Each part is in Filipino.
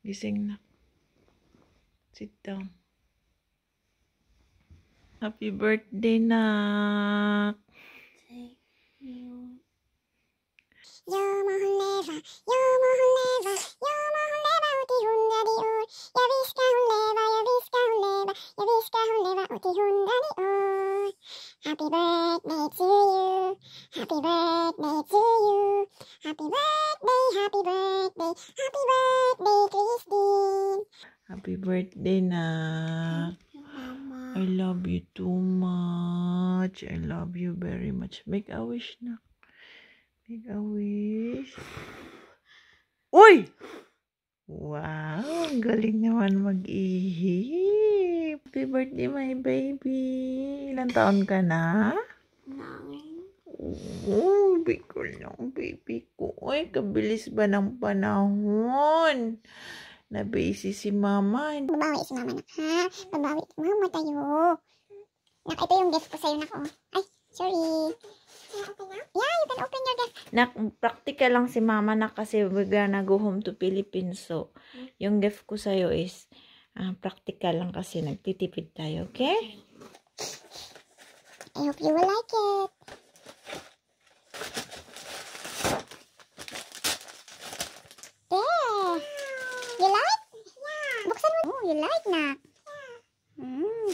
Gising na. Sit down. Happy birthday, nak. Thank you. You're my leva, you're my leva, you're my leva, uti hunda di or. Jag viskar hon leva, jag viskar hon leva, jag viskar hon leva, uti hunda di or. Happy birthday to you, happy birthday to you, happy birthday, happy birthday, happy birthday, Christine. Happy birthday, nak. Mama. I love you too much. I love you very much. Make a wish, nak. Make a wish. Uy! Wow! Ang galing naman mag-ihip. Happy birthday, my baby. Ilan taon ka na? 9. Oh, bigol ng baby ko. Uy, kabilis ba ng panahon? Na-busy si mama. Babawi si mama, nak, ha? Babawi si mama tayo. Nak, ito yung gift ko sa'yo, nak, oh. Ay, sorry. Yeah, you can open your gift. Nak, practical lang si mama na kasi we're gonna go home to Philippines. So, yung gift ko sa'yo is practical lang kasi nagtitipid tayo, okay? I hope you will like it. There. You like? Yeah. Buksan mo. Oh, you like, nak? Yeah.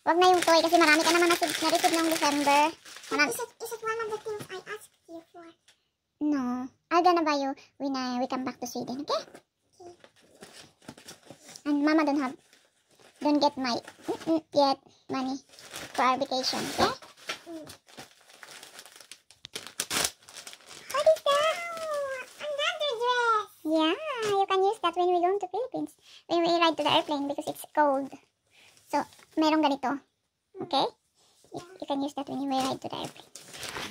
Wag na yung toy kasi marami ka naman na-receive noong December. Is it one of the things I asked you for? No. I'm gonna buy you when we come back to Sweden, okay? Okay. And mama don't get my yet money for our vacation, okay? What is that? Another dress. Yeah, you can use that when we go to Philippines. When we ride to the airplane because it's cold. So, merong ganito. Okay? You can use that when you ride to the airplane.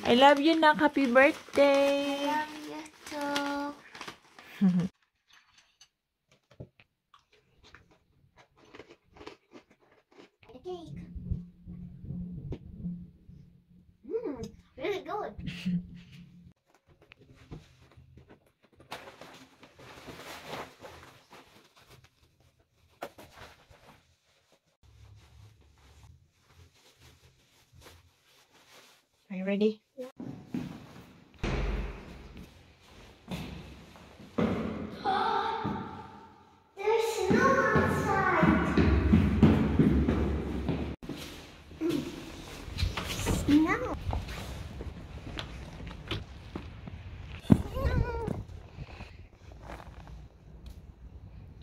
I love you, nak. Happy birthday. I love you too. The cake. Really good. Are you ready? There's snow outside. Snow.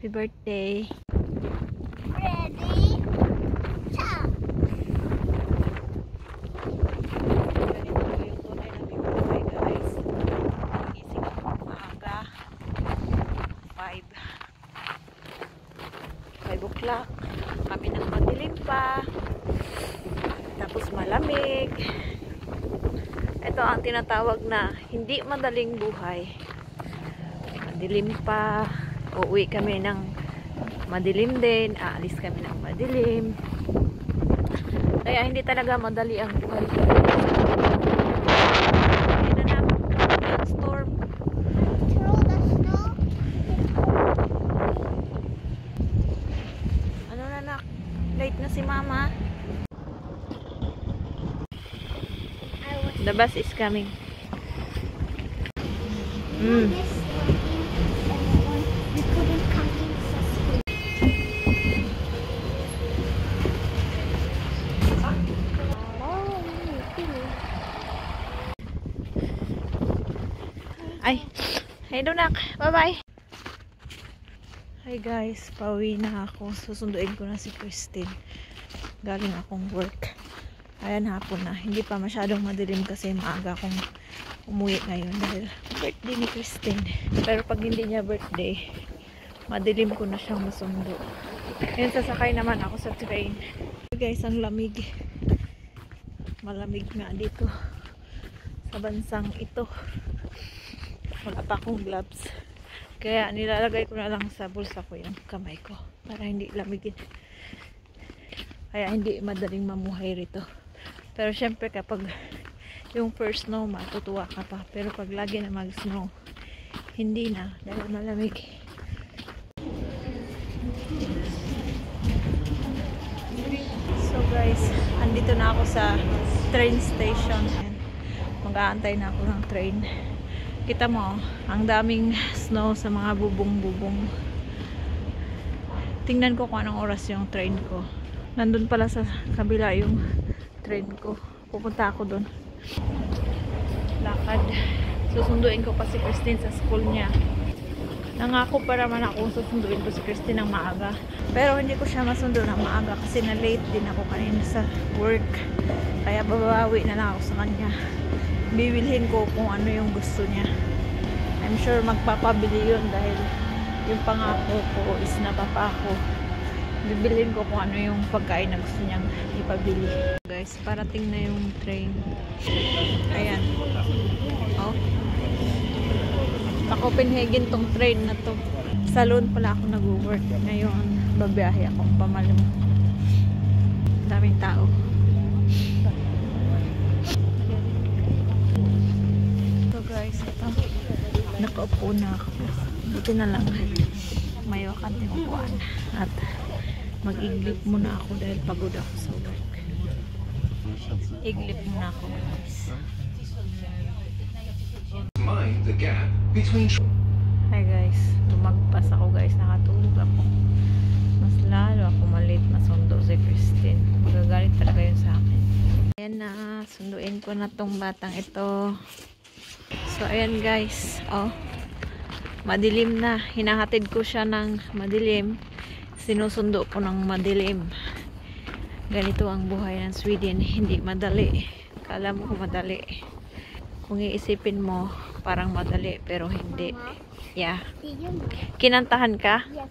Happy birthday. Ready? Ciao. Ganito yung tunay na buhay, guys. Gising ako maaga. 5 o'clock. Kami nang madilim pa. Tapos malamig. Ito ang tinatawag na hindi madaling buhay. Madilim pa. Uuwi kami ng madilim din. Aalis kami ng madilim. Kaya hindi talaga madali ang buhay. Ayan na ang storm. Through the snow. Ano na, nak? Late na si mama. The bus is coming. We couldn't come in so soon. Ay, hey donak. Bye-bye. Hi guys, pauwi na ako. Susunduin ko na si Christine. Galing akong work. Ayan, hapon na. Hindi pa masyadong madilim kasi maaga akong umuwi ngayon dahil birthday ni Christine. Pero pag hindi niya birthday, madilim ko na siyang masundo. Ngayon sasakay naman ako sa train. Guys, ang lamig. Malamig nga dito sa bansang ito. Wala pa akong gloves. Kaya nilalagay ko na lang sa bulsa ko yung kamay ko para hindi lamigin. Kaya hindi madaling mamuhay rito. Pero syempre kapag yung first snow, matutuwa ka pa. Pero pag lagi na mag-snow, hindi na dahil malamig. So guys, andito na ako sa train station. Mag-aantay na ako ng train. Kita mo, ang daming snow sa mga bubong-bubong. Tingnan ko kung anong oras yung train ko. Nandun pala sa kabila yung train ko. Pupunta ako dun. Lakad. Susunduin ko pa si Christine sa school niya. Nangako pa naman ako susunduin ko si Christine ng maaga. Pero hindi ko siya masundo ng maaga kasi na-late din ako kanina sa work. Kaya babawi na lang ako sa kanya. Bibilhin ko kung ano yung gusto niya. I'm sure magpapabili yun dahil yung pangako ko is napapako. Bibilhin ko kung ano yung pagkain na gusto niyang ipabili. Guys, parating na yung train. Ayan. Oh. Sa Copenhagen tong train na to. Salon pala ako nag-work. Ngayon, babiyahe akong pamalong. Daming tao. So guys, ito. Nakaupo na ako. Buti na lang. May wakanteng upuan. At mag-iglip muna ako dahil pagod ako sa work. Iglip muna ako guys. Mind the gap between. Hi guys, lumagpas ako guys, nakatulog ako. Mas lalo ako malit masundo si Christine. Magagalit talaga yun sa akin. Ayan na, sunduin ko na tong batang ito. So ayan guys, oh, madilim na. Hinahatid ko siya ng madilim. Sinusundo ko ng madilim. Ganito ang buhay ng Sweden, hindi madali. Kala mo madali. Kung iisipin mo, parang madali, pero hindi. Yeah. Did you know? Kinantahan ka? Yes.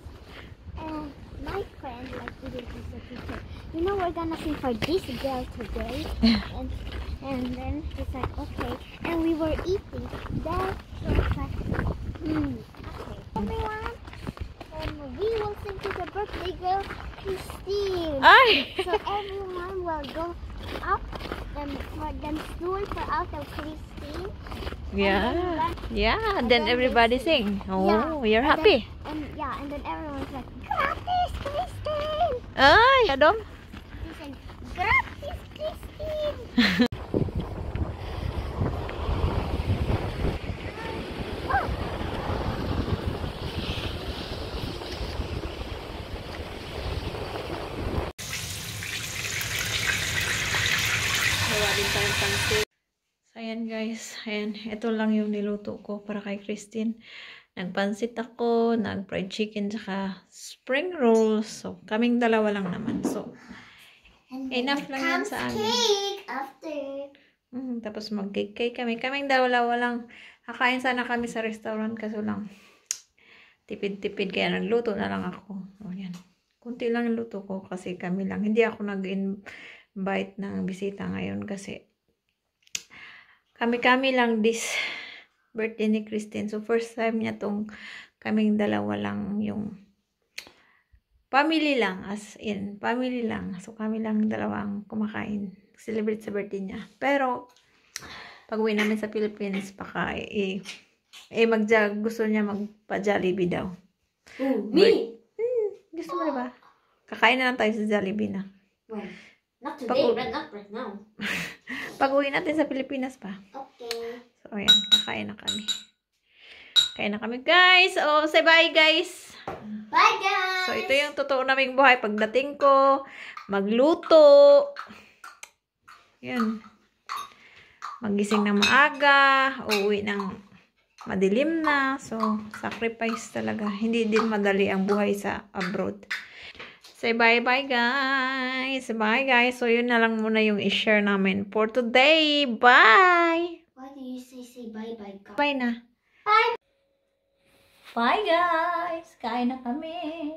And my friend, like, we did this teacher. You know, we're gonna sing for this girl today. and then he's like, okay. And we were eating. Then she was like, okay. Everyone, we will sing to the birthday girl, Christine. Ay! So everyone will go up for them stool for out of Christine. Yeah. Yeah, then everybody sing. Oh, you're happy. And then everyone's like, gratis, Christine! Ay, Adam? He said, gratis, Christine! Oh! So, ayan guys. Ayan. Ito lang yung niluto ko para kay Christine. Nagpansit ako, nag-fried chicken, tsaka spring rolls. So, kaming dalawa lang naman. So, enough lang yan sa amin. Cake after. Tapos mag-cake kami. Kaming dalawa lang. Kakain sana kami sa restaurant kaso lang tipid-tipid. Kaya nagluto na lang ako. O, yan. Kunti lang yung luto ko kasi kami lang. Hindi ako nag-invite ng bisita ngayon kasi kami lang this birthday ni Christine. So, first time niya tong kaming dalawa lang yung family lang. As in, family lang. So, kami lang dalawang kumakain. Celebrate sa birthday niya. Pero, pag uwi namin sa Philippines, baka gusto niya magpa-Jollibee daw. Ooh, me? Gusto mo diba? Kakain na lang tayo sa Jollibee na. When? Not today, but not right now. Pag uwi natin sa Pilipinas pa. Okay. So, ayan. Kakain na kami. Kain na kami, guys. Oh, say bye, guys. Bye, guys! So, ito yung totoo naming buhay. Pagdating ko, magluto. Yan. Magising ng maaga. Uuwi ng madilim na. So, sacrifice talaga. Hindi din madali ang buhay sa abroad. Say bye-bye, guys. Bye, guys. So, yun na lang muna yung i-share namin for today. Bye! Why do you say bye-bye, guys? Bye na. Bye! Bye, guys. Kain na kami.